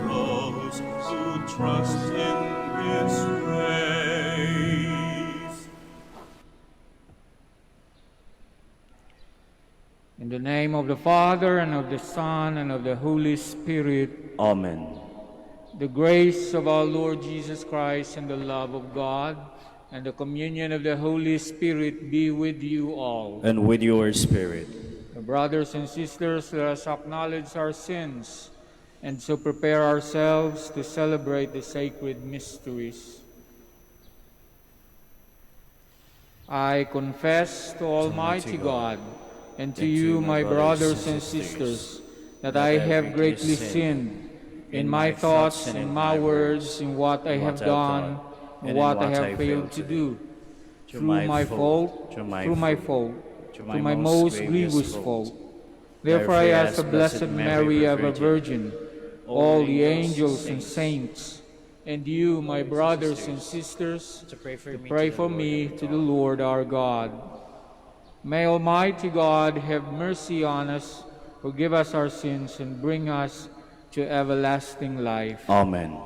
those who trust in His ways. In the name of the Father, and of the Son, and of the Holy Spirit. Amen. The grace of our Lord Jesus Christ, and the love of God, and the communion of the Holy Spirit be with you all. And with your spirit. Brothers and sisters, let us acknowledge our sins, and so prepare ourselves to celebrate the sacred mysteries. I confess to Almighty God, and to you, my brothers and sisters, that I have greatly sinned in my thoughts, in my words, in what I have done, and what I have failed to do, through my fault, to my most grievous fault. Therefore I ask the Blessed Mary, ever Virgin, all the angels and saints, and you, my brothers and sisters, to pray for me to the Lord our God. May Almighty God have mercy on us, forgive us our sins, and bring us to everlasting life. Amen.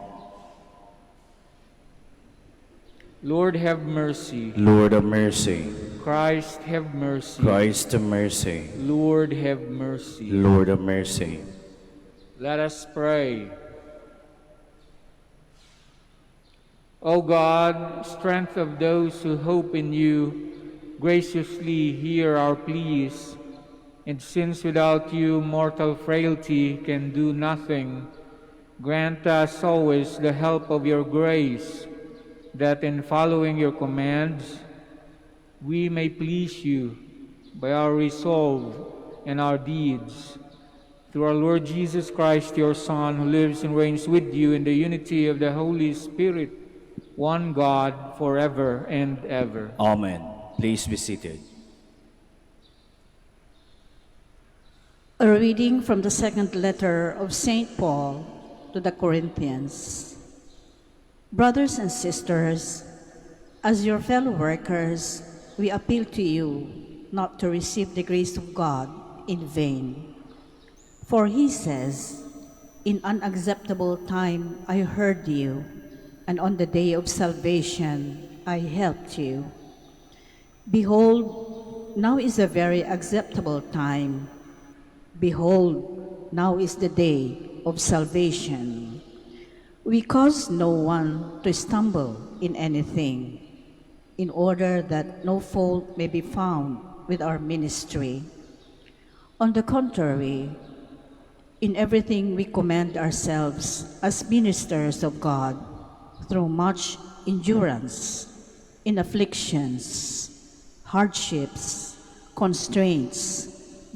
Lord, have mercy. Lord, have mercy. Christ, have mercy. Christ, have mercy. Lord, have mercy. Lord, have mercy. Let us pray. O God, strength of those who hope in you, graciously hear our pleas, and since without you mortal frailty can do nothing, grant us always the help of your grace, that in following your commands we may please you by our resolve and our deeds. Through our Lord Jesus Christ, your Son, who lives and reigns with you in the unity of the Holy Spirit, one God, forever and ever. Amen. Please be seated. A reading from the second letter of St. Paul to the Corinthians. Brothers and sisters, as your fellow workers, we appeal to you not to receive the grace of God in vain. For he says, "In unacceptable time I heard you, and on the day of salvation I helped you." Behold, now is a very acceptable time. Behold, now is the day of salvation. We cause no one to stumble in anything, in order that no fault may be found with our ministry. On the contrary, in everything we commend ourselves as ministers of God, through much endurance, in afflictions, hardships, constraints,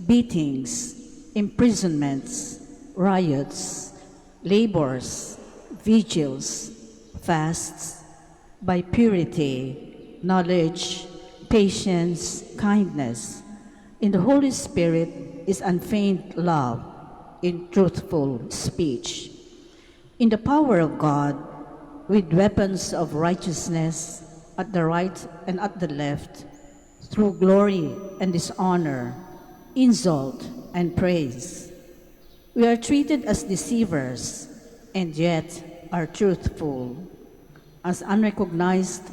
beatings, imprisonments, riots, labors, vigils, fasts, by purity, knowledge, patience, kindness, in the Holy Spirit is unfeigned love, in truthful speech, in the power of God, with weapons of righteousness at the right and at the left, through glory and dishonor, insult and praise. We are treated as deceivers, and yet are truthful, as unrecognized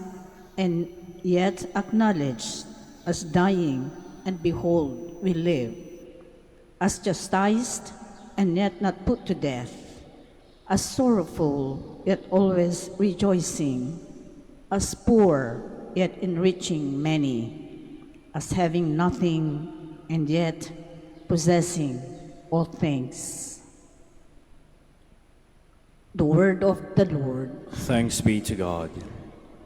and yet acknowledged, as dying, and behold, we live, as chastised and yet not put to death, as sorrowful yet always rejoicing, as poor yet enriching many, as having nothing and yet possessing all things. The word of the Lord. Thanks be to God.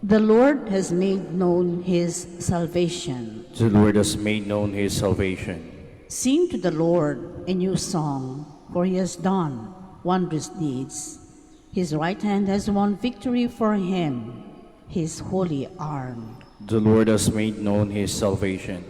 The Lord has made known his salvation. The Lord has made known his salvation. Sing to the Lord a new song, for he has done wondrous deeds. His right hand has won victory for him, his holy arm. The Lord has made known his salvation.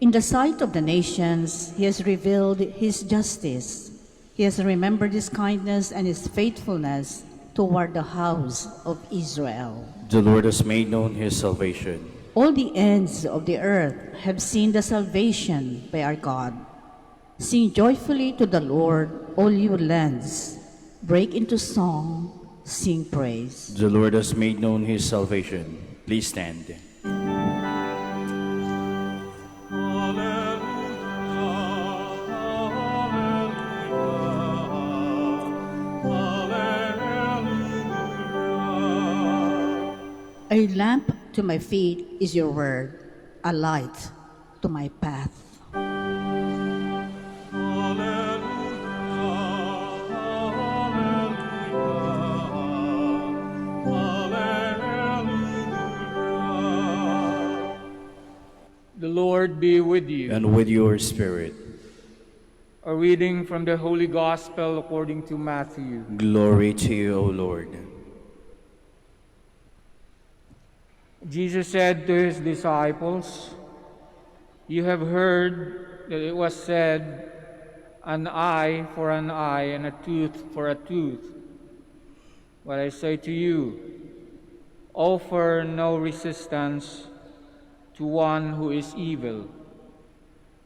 In the sight of the nations, he has revealed his justice. He has remembered his kindness and his faithfulness toward the house of Israel. The Lord has made known his salvation. All the ends of the earth have seen the salvation by our God. Sing joyfully to the Lord, all you lands. break into song, sing praise. The Lord has made known his salvation. Please stand. A lamp to my feet is your word, a light to my path. The Lord be with you. And with your spirit. A reading from the Holy Gospel according to Matthew. Glory to you, O Lord. Jesus said to his disciples, "You have heard that it was said, an eye for an eye and a tooth for a tooth. But I say to you, offer no resistance to one who is evil.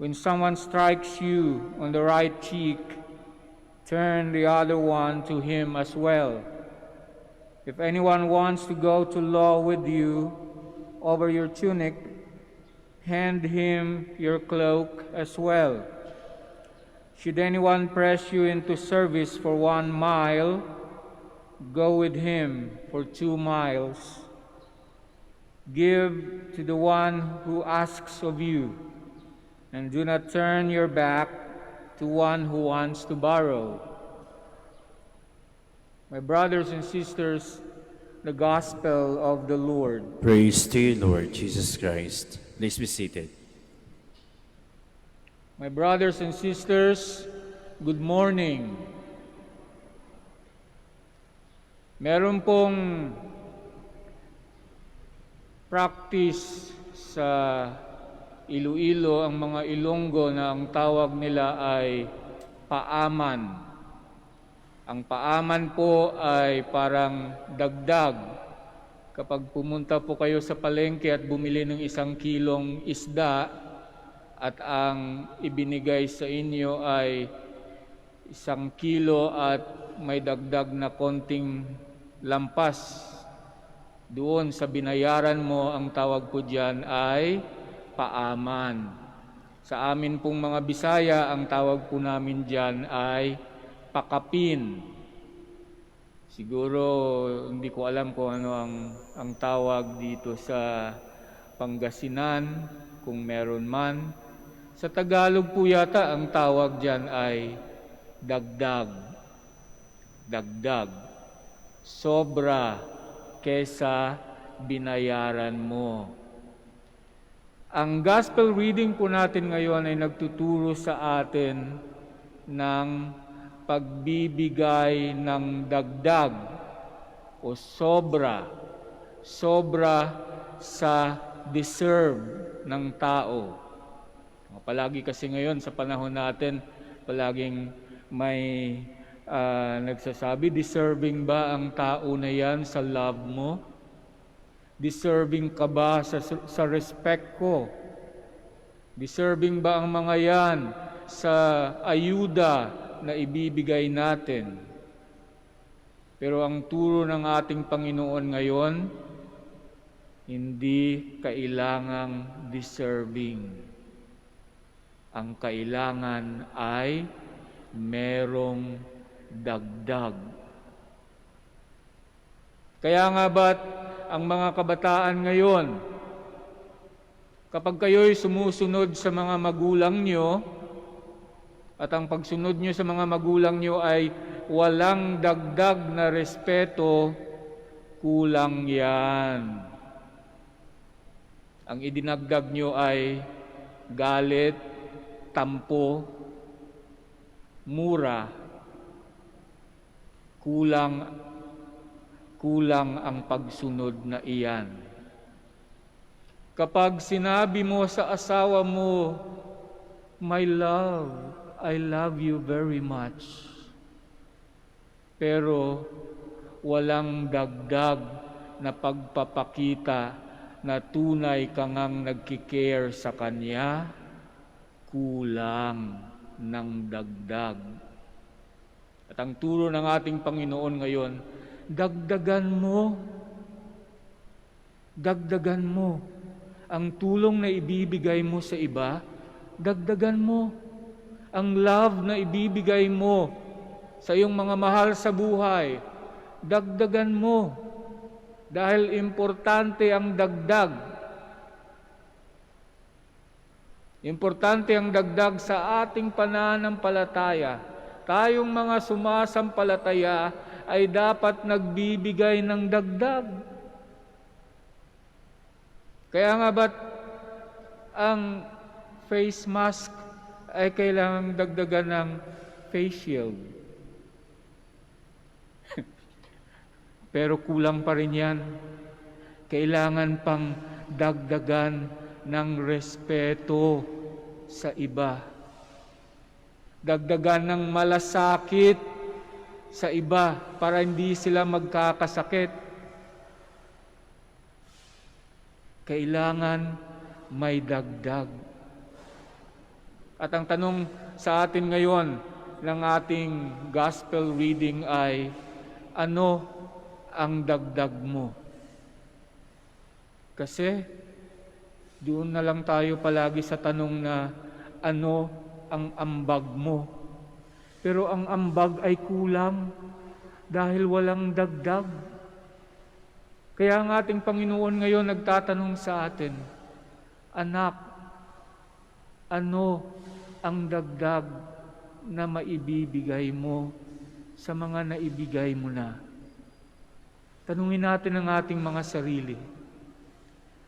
When someone strikes you on the right cheek, turn the other one to him as well. If anyone wants to go to law with you over your tunic, hand him your cloak as well. Should anyone press you into service for 1 mile, go with him for 2 miles. Give to the one who asks of you, and do not turn your back to one who wants to borrow." My brothers and sisters, the Gospel of the Lord. Praise to you, Lord Jesus Christ. Please be seated. My brothers and sisters, good morning. Meron pong practice sa Iloilo ang mga Ilonggo na ang tawag nila ay paaman. Ang paaman po ay parang dagdag. Kapag pumunta po kayo sa palengke at bumili ng 1 kilong isda at ang ibinigay sa inyo ay 1 kilo at may dagdag na konting lampas, doon sa binayaran mo, ang tawag po diyan ay paaman. Sa amin pong mga Bisaya, ang tawag po namin diyan ay pakapin. Siguro hindi ko alam kung ano ang tawag dito sa Pangasinan, kung meron man. Sa Tagalog po yata ang tawag diyan ay dagdag. Dagdag. Sobra kesa binayaran mo. Ang gospel reading po natin ngayon ay nagtuturo sa atin ng pagbibigay ng dagdag o sobra sa deserve ng tao. Palagi kasi ngayon sa panahon natin, palaging may nagsasabi, deserving ba ang tao na yan sa love mo? Deserving ka ba sa respect ko? Deserving ba ang mga yan sa ayuda na ibibigay natin? Pero ang turo ng ating Panginoon ngayon, hindi kailangang deserving. Ang kailangan ay merong dagdag. Kaya nga ba't ang mga kabataan ngayon, kapag kayo'y sumusunod sa mga magulang nyo, at ang pagsunod nyo sa mga magulang nyo ay walang dagdag na respeto, kulang yan. Ang idinagdag nyo ay galit, tampo, mura, kulang ang pagsunod na iyan. Kapag sinabi mo sa asawa mo, "My love, I love you very much," pero walang dagdag na pagpapakita na tunay ka ngang nagkikare sa kanya, kulang ng dagdag. At ang turo ng ating Panginoon ngayon, dagdagan mo ang tulong na ibibigay mo sa iba, dagdagan mo ang love na ibibigay mo sa iyong mga mahal sa buhay, dagdagan mo dahil importante ang dagdag. Importante ang dagdag sa ating pananampalataya. Tayong mga sumasampalataya ay dapat nagbibigay ng dagdag. Kaya nga ba't ang face mask ay kailangang dagdagan ng face shield? Pero kulang pa rin yan. Kailangan pang dagdagan ng respeto sa iba. Dagdagan ng malasakit sa iba para hindi sila magkakasakit. Kailangan may dagdag. At ang tanong sa atin ngayon ng ating gospel reading ay, ano ang dagdag mo? Kasi doon na lang tayo palagi sa tanong na, ano ang ambag mo? Pero ang ambag ay kulang dahil walang dagdag. Kaya ang ating Panginoon ngayon nagtatanong sa atin, anak, ano ang dagdag na maibibigay mo sa mga naibigay mo na? Tanungin natin ang ating mga sarili.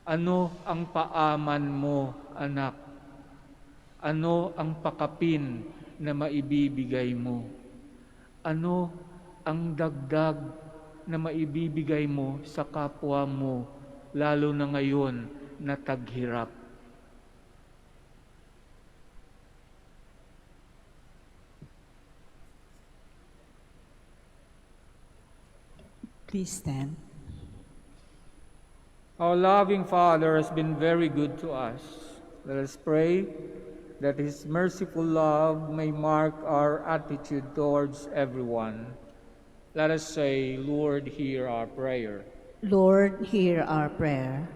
Ano ang paaman mo, anak? Ano ang pakapin na maibibigay mo? Ano ang dagdag na maibibigay mo sa kapwa mo, lalo na ngayon na taghirap? Please stand. Our loving Father has been very good to us. Let us pray that His merciful love may mark our attitude towards everyone. Let us say, Lord, hear our prayer. Lord, hear our prayer,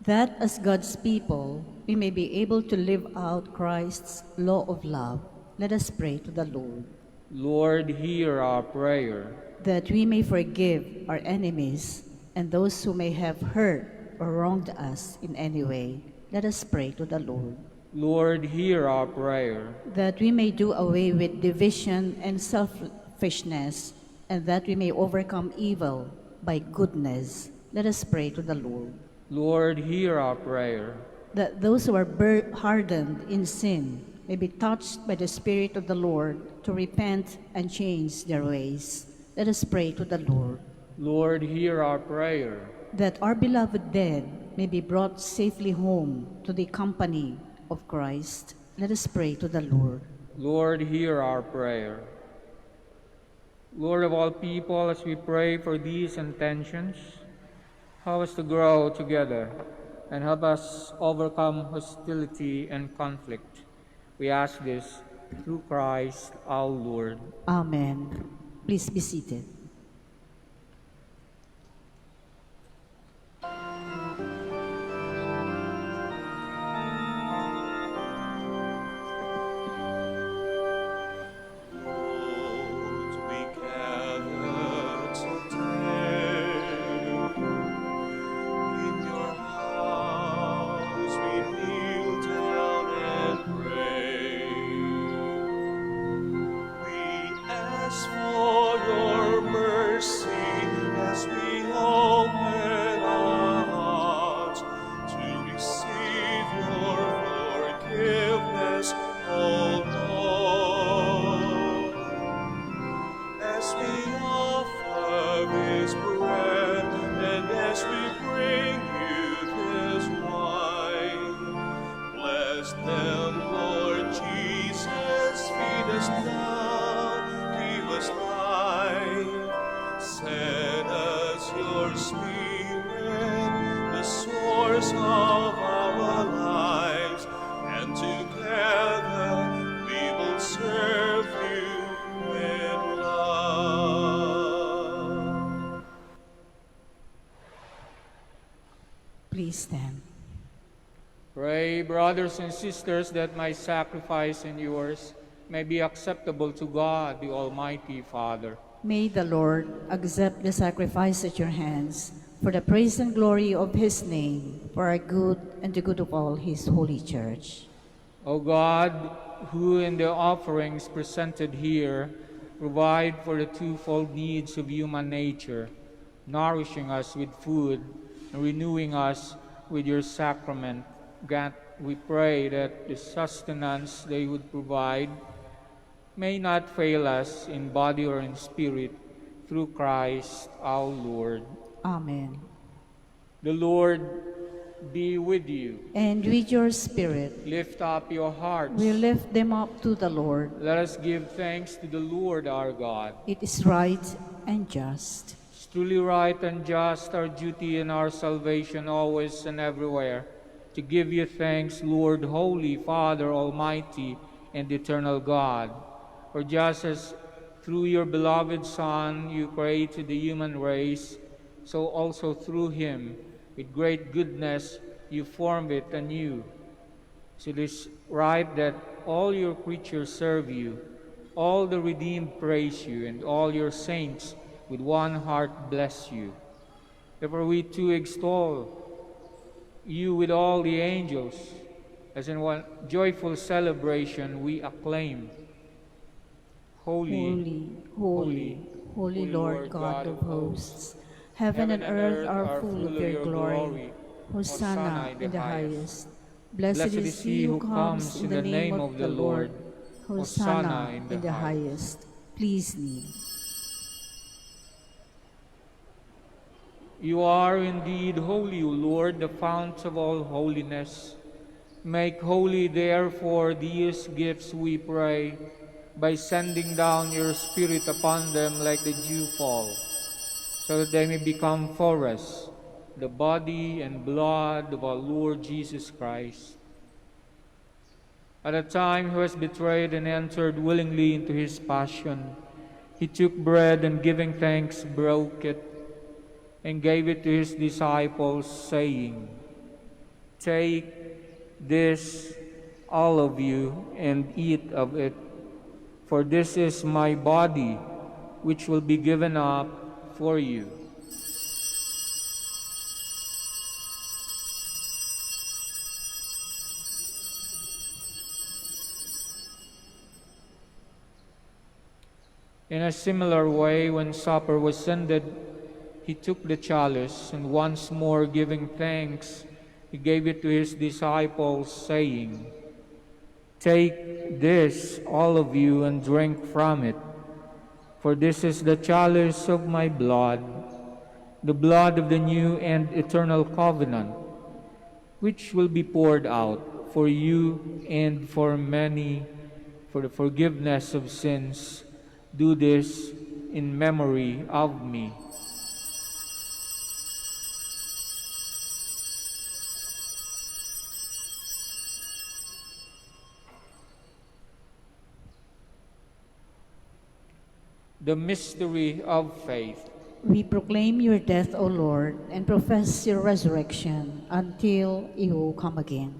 that as God's people, we may be able to live out Christ's law of love. Let us pray to the Lord. Lord, hear our prayer. That we may forgive our enemies and those who may have hurt or wronged us in any way. Let us pray to the Lord. Lord, hear our prayer. That we may do away with division and selfishness, and that we may overcome evil by goodness. Let us pray to the Lord. Lord, hear our prayer. That those who are hardened in sin may be touched by the Spirit of the Lord to repent and change their ways. Let us pray to the Lord. Lord, hear our prayer. That our beloved dead may be brought safely home to the company of Christ. Let us pray to the Lord. Lord, hear our prayer. Lord of all people, as we pray for these intentions, help us to grow together and help us overcome hostility and conflict. We ask this through Christ our Lord. Amen. Please be seated. Of our lives, and together we will serve you with love. Please stand. Pray, brothers and sisters, that my sacrifice and yours may be acceptable to God, the Almighty Father. May the Lord accept the sacrifice at your hands for the praise and glory of his name, for our good and the good of all his holy church. O God, who in the offerings presented here provide for the twofold needs of human nature, nourishing us with food and renewing us with your sacrament, grant, we pray, that the sustenance they would provide may not fail us in body or in spirit, through Christ our Lord. Amen. The Lord be with you. And with your spirit, Lift up your hearts. we lift them up to the Lord. Let us give thanks to the Lord our God. It is right and just. It's truly right and just, our duty and our salvation always and everywhere, to give you thanks, Lord, Holy Father, Almighty and eternal God. For just as through your beloved Son you created the human race, so also through him, with great goodness, you formed it anew. So it is right that all your creatures serve you, all the redeemed praise you, and all your saints with one heart bless you. Therefore we too extol you with all the angels, as in one joyful celebration we acclaim, Holy, holy, holy Lord God of hosts. Heaven and earth are full of your glory. Hosanna in the highest. Blessed is he who comes in the name of the Lord. Hosanna in the highest. Please kneel. You are indeed holy, O Lord, the fount of all holiness. Make holy, therefore, these gifts, we pray, by sending down your Spirit upon them like the dewfall, so that they may become for us the body and blood of our Lord Jesus Christ. At the time he was betrayed and entered willingly into his passion, he took bread and giving thanks broke it and gave it to his disciples, saying, "Take this, all of you, and eat of it, for this is my body, which will be given up for you." In a similar way, when supper was ended, he took the chalice, and once more giving thanks, he gave it to his disciples, saying, "Take this, all of you, and drink from it, for this is the chalice of my blood, the blood of the new and eternal covenant, which will be poured out for you and for many for the forgiveness of sins. Do this in memory of me." The mystery of faith. We proclaim your death, O Lord, and profess your resurrection until you come again.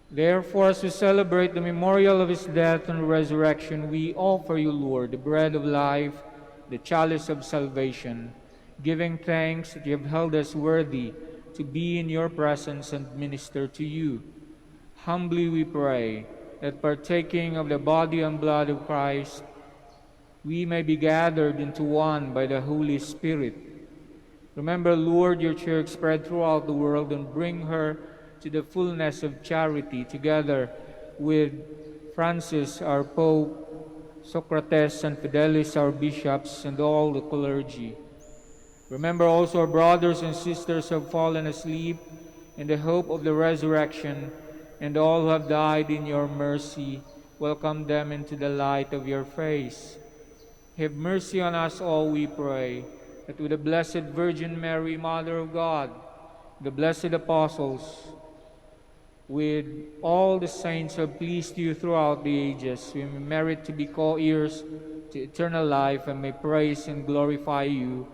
Therefore, as we celebrate the memorial of his death and resurrection, we offer you, Lord, the bread of life, the chalice of salvation, giving thanks that you have held us worthy to be in your presence and minister to you. Humbly we pray that, partaking of the body and blood of Christ, we may be gathered into one by the Holy Spirit. Remember, Lord, your church spread throughout the world, and bring her to the fullness of charity, together with Francis, our Pope, Socrates and Fidelis, our bishops, and all the clergy. Remember also our brothers and sisters who have fallen asleep in the hope of the resurrection, and all who have died in your mercy. Welcome them into the light of your face. Have mercy on us all, we pray, that with the Blessed Virgin Mary, Mother of God, the blessed apostles, with all the saints who have pleased you throughout the ages, we may merit to be co-heirs to eternal life, and may praise and glorify you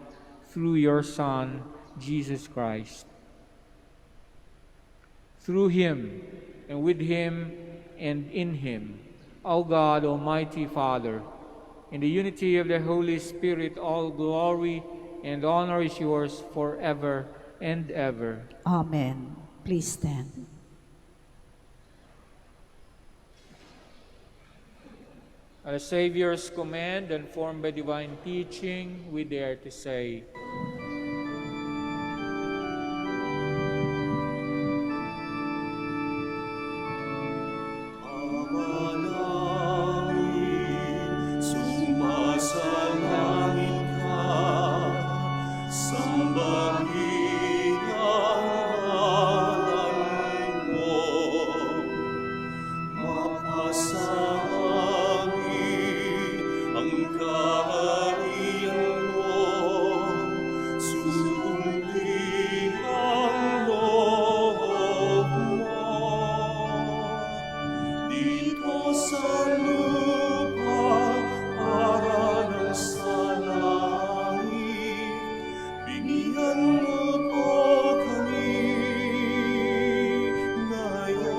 through your Son, Jesus Christ. through him, and with him, and in him, O God, Almighty Father, in the unity of the Holy Spirit, all glory and honor is yours forever and ever. Amen. Please stand. At the Savior's command and formed by divine teaching, we dare to say, Ama namin, sumasalangit ka, sambahin ang ngalan mo. Mapasamin ang kaharian mo, sundin ang loob mo. Dito sa lupa, para ng sa langit, bigyan mo po kami ngayon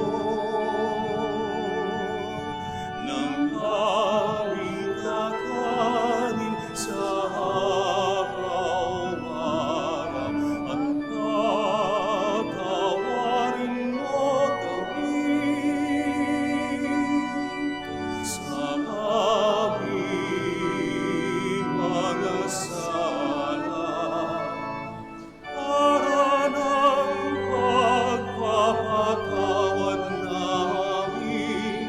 ng aming kakanin sa araw-araw, at patawarin mo kami sa aming mga sala, para ng pagpapatawad namin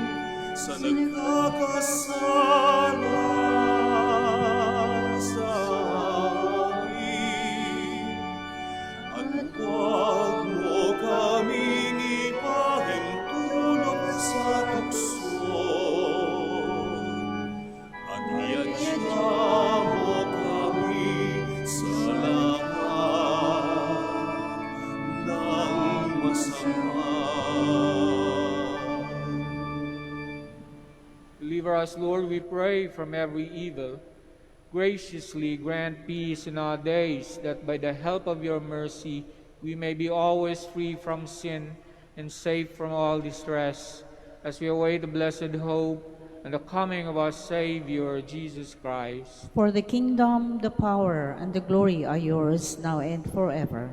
sa nagkakasala sa amin. At huwag mo kaming ipahintulot sa tukso, at iadya mo kami sa lahat ng masama. Deliver us, Lord, we pray, from every evil. Graciously grant peace in our days, that by the help of your mercy we may be always free from sin and safe from all distress, as we await the blessed hope and the coming of our Savior, Jesus Christ. For the kingdom, the power, and the glory are yours now and forever.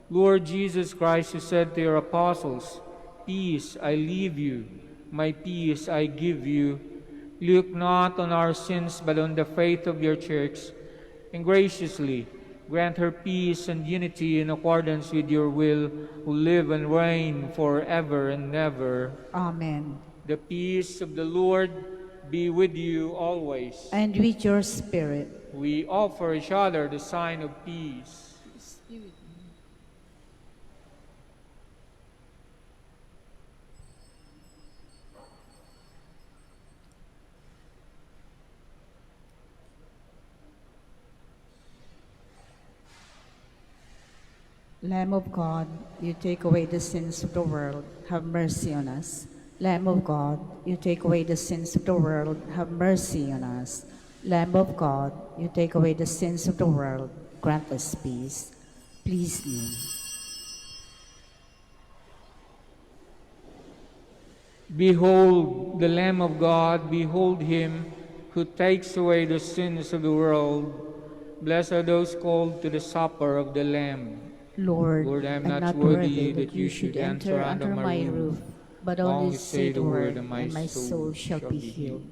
Lord Jesus Christ, who said to your apostles, "Peace I leave you, my peace I give you," look not on our sins, but on the faith of your church, and graciously grant her peace and unity in accordance with your will, who live and reign forever and ever. Amen. The peace of the Lord be with you always. And with your spirit. We offer each other the sign of peace. Lamb of God, you take away the sins of the world, have mercy on us. Lamb of God, you take away the sins of the world, have mercy on us. Lamb of God, you take away the sins of the world, grant us peace. Please kneel. Behold the Lamb of God, behold him who takes away the sins of the world. Blessed are those called to the supper of the Lamb. Lord, I am I'm not worthy that you should enter under my roof, but only say the word, and my soul shall be healed. healed.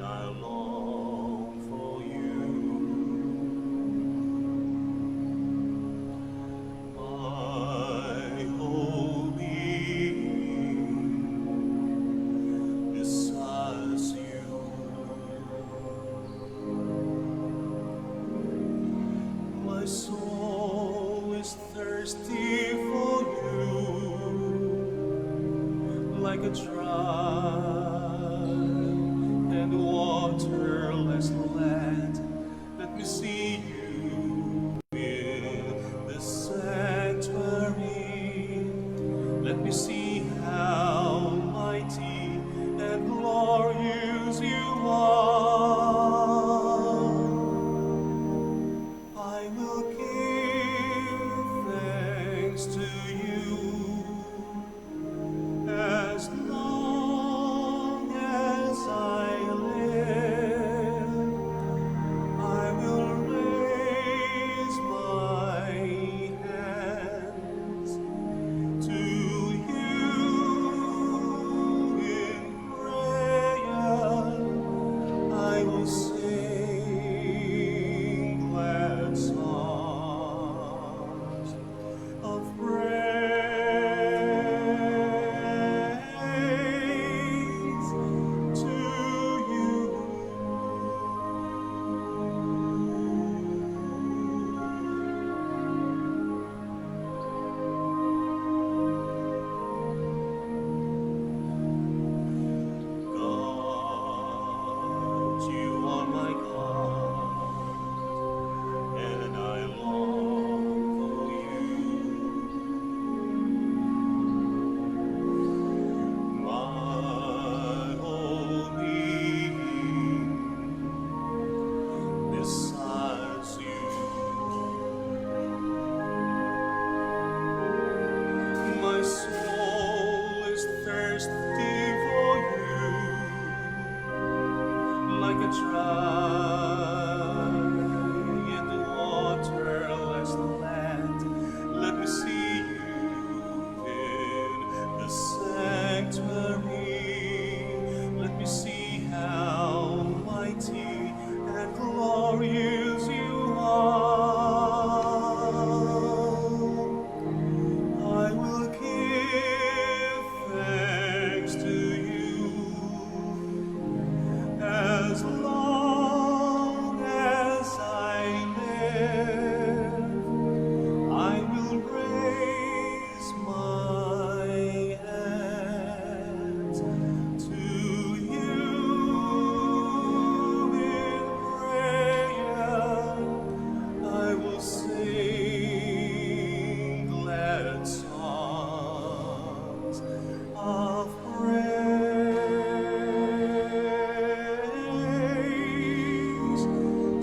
I long for you. My whole being desires you. My soul is thirsty for you, like a dry and waterless land. Let me see you in the sanctuary. Let me see how mighty and glorious you are. I will give thanks to you as long as I live. I will raise my hands to you in prayer. I will sing glad songs of praise to you. God, you are my God, and I long for you. My whole being desires you. My soul is thirsty for you, like a dry and waterless land. Let me see you in the sanctuary. Let me see how mighty and glorious you are. I will give thanks to you as long as I live. I will raise my hands to you in prayer. I will sing glad songs of praise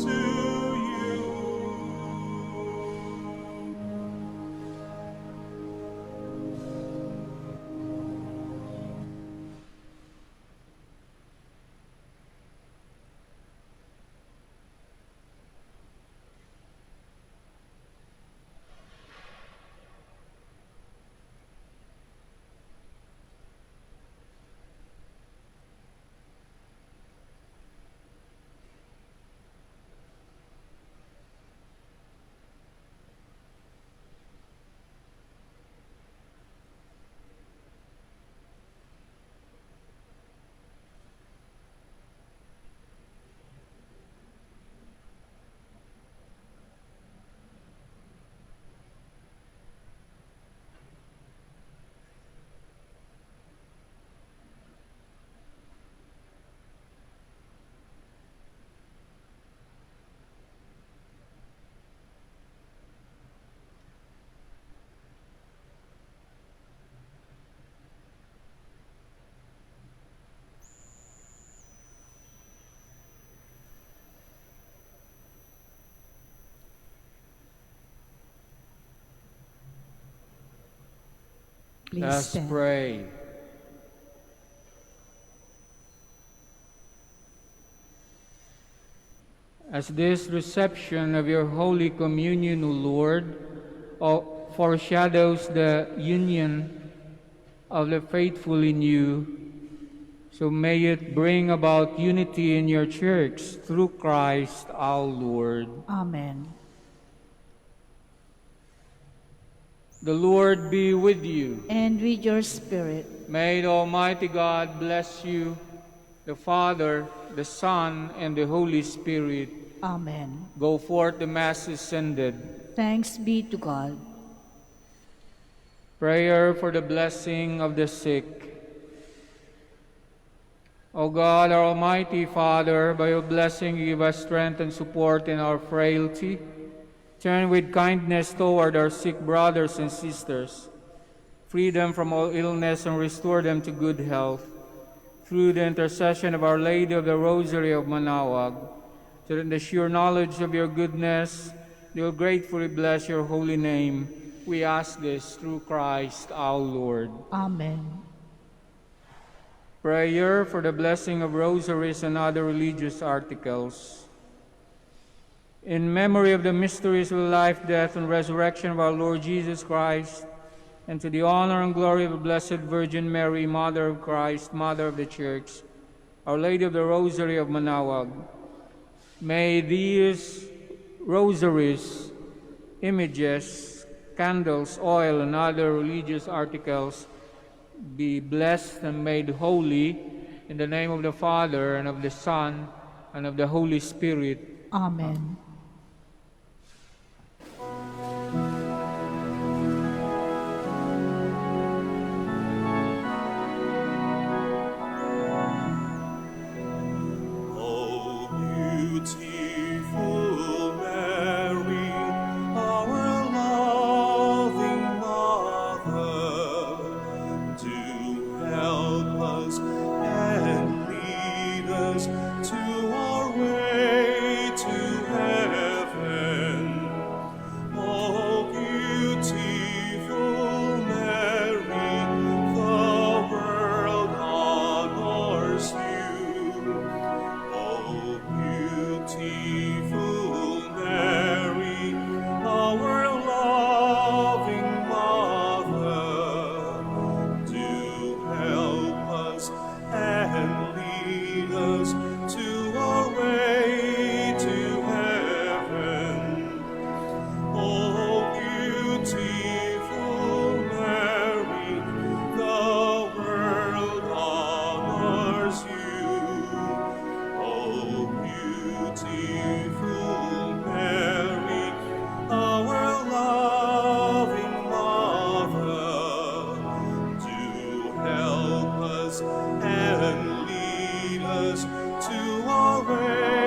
to you. Please Let's stand. pray. As this reception of your Holy Communion, O Lord, foreshadows the union of the faithful in you, So may it bring about unity in your church through Christ our Lord. Amen. The Lord be with you. And with your spirit. May the Almighty God bless you, the Father, the Son, and the Holy Spirit. Amen. Go forth, the Mass is ended. Thanks be to God. Prayer for the blessing of the sick. O God, our Almighty Father, by your blessing give us strength and support in our frailty. Turn with kindness toward our sick brothers and sisters. Free them from all illness and restore them to good health. Through the intercession of Our Lady of the Rosary of Manaoag, so that in the sure knowledge of your goodness, they will gratefully bless your holy name. We ask this through Christ our Lord. Amen. Prayer for the blessing of rosaries and other religious articles. In memory of the mysteries of the life, death, and resurrection of our Lord Jesus Christ, and to the honor and glory of the Blessed Virgin Mary, Mother of Christ, Mother of the Church, Our Lady of the Rosary of Manaoag, may these rosaries, images, candles, oil, and other religious articles be blessed and made holy in the name of the Father, and of the Son, and of the Holy Spirit. Amen. O beautiful Mary, our loving Mother, do help us and lead us to our way to heaven. O beautiful Mary, the world honors you. O beautiful Mary, our loving Mother, do help us and lead us to our way to heaven. O beautiful Mary, the world honors you. O beautiful Mary, our loving Mother, do help us and lead us to our way